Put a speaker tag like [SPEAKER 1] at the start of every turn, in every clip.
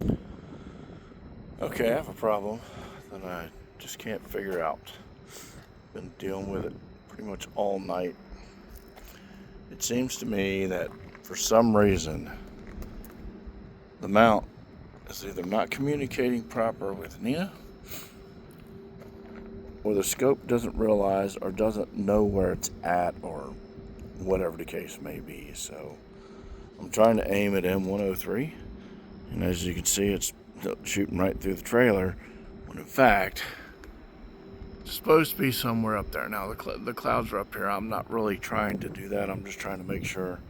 [SPEAKER 1] Okay, I have a problem that I just can't figure out. Been dealing with it pretty much all night. It seems to me that for some reason the mount is either not communicating proper with Nina, or the scope doesn't realize or doesn't know where it's at, or whatever the case may be. So I'm trying to aim at M103, and as you can see, it's shooting right through the trailer, when in fact it's supposed to be somewhere up there. Now the clouds are up here. I'm not really trying to do that. I'm just trying to make sure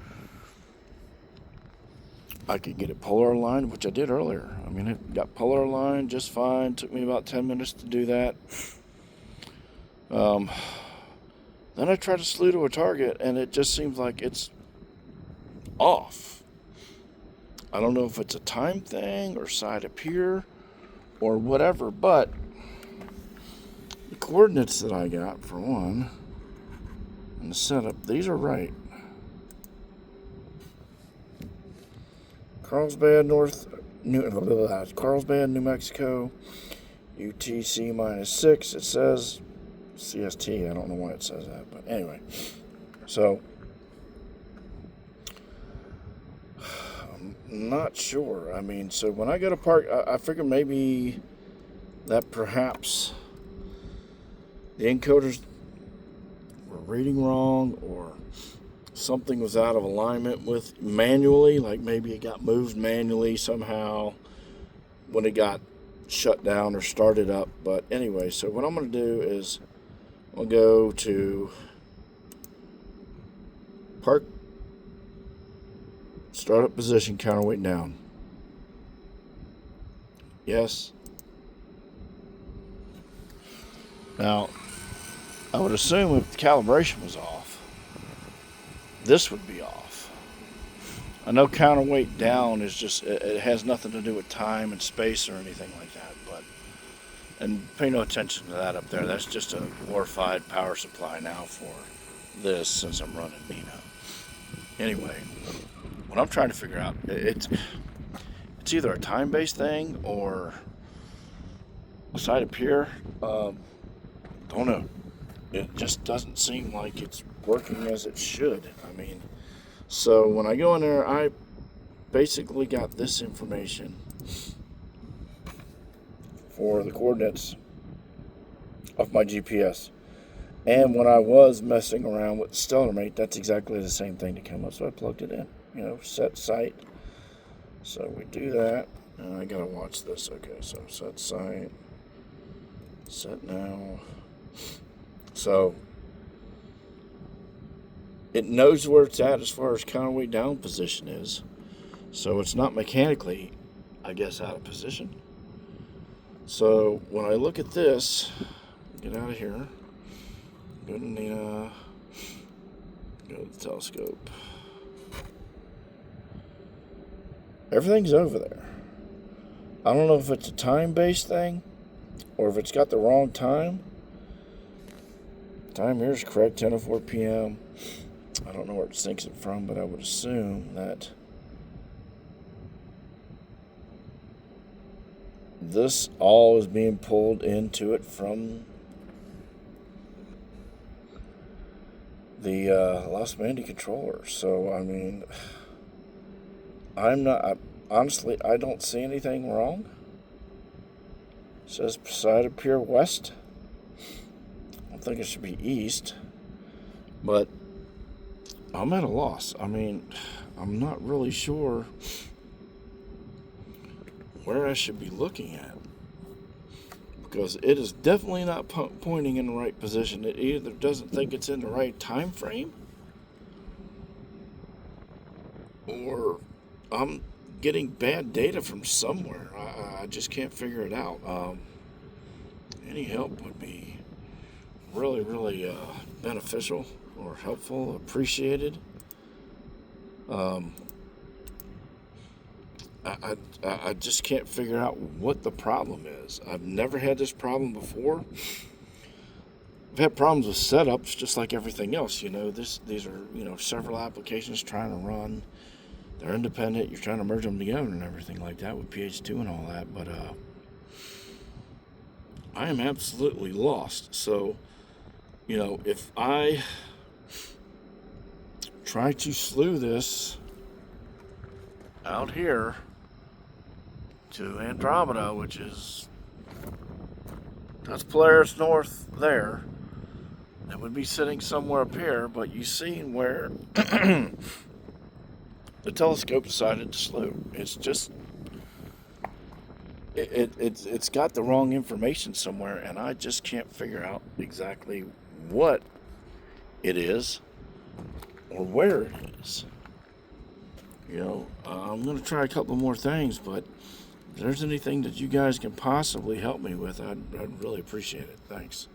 [SPEAKER 1] I could get it polar aligned, which I did earlier. I mean, it got polar aligned just fine. Took me about 10 minutes to do that. Um, then I tried to slew to a target, and it just seems like it's off. I don't know if it's a time thing or side up here or whatever, but the coordinates that I got, for one, and the setup, these are right. Carlsbad, Carlsbad, New Mexico, UTC -6. It says CST. I don't know why it says that, but anyway. So, I'm not sure. I mean, so when I go to park, I figure maybe that perhaps the encoders were reading wrong, or something was out of alignment with manually, like maybe it got moved manually somehow when it got shut down or started up. But anyway, so what I'm going to do is I'll go to park, startup position, counterweight down. Yes. Now, I would assume if the calibration was off, this would be off. I know counterweight down is just, it has nothing to do with time and space or anything like that, but, and pay no attention to that up there. That's just a glorified power supply now for this, since I'm running Nina. Anyway, what I'm trying to figure out, it's either a time-based thing or a side up here. Don't know. It just doesn't seem like it's working as it should. I mean, so when I go in there, I basically got this information for the coordinates of my GPS. And when I was messing around with Stellarmate, that's exactly the same thing that came up. So I plugged it in, set site. So we do that. And I gotta watch this. Okay, so set site, set now. So it knows where it's at as far as counterweight down position is. So it's not mechanically, I guess, out of position. So when I look at this, get out of here, go to Nina, go to the telescope. Everything's over there. I don't know if it's a time-based thing or if it's got the wrong time. Time here is correct, 10:04 p.m. I don't know where it syncs it from, but I would assume that this all is being pulled into it from the Los Mandy controller. So, I mean, honestly, I don't see anything wrong. It says Posada Pier West. I think it should be east, but I'm at a loss. I mean, I'm not really sure where I should be looking at, because it is definitely not pointing in the right position. It either doesn't think it's in the right time frame, or I'm getting bad data from somewhere. I just can't figure it out. Any help would be really, really beneficial or helpful, appreciated. I just can't figure out what the problem is. I've never had this problem before. I've had problems with setups, just like everything else. These are several applications trying to run they're independent. You're trying to merge them together and everything like that with PH2 and all that. But I am absolutely lost. So, if I try to slew this out here to Andromeda, which is, that's Polaris North there, it would be sitting somewhere up here, but you see where the telescope decided to slew. It's just, it's got the wrong information somewhere, and I just can't figure out exactly what it is or where it is. I'm going to try a couple more things, but if there's anything that you guys can possibly help me with, I'd really appreciate it. Thanks.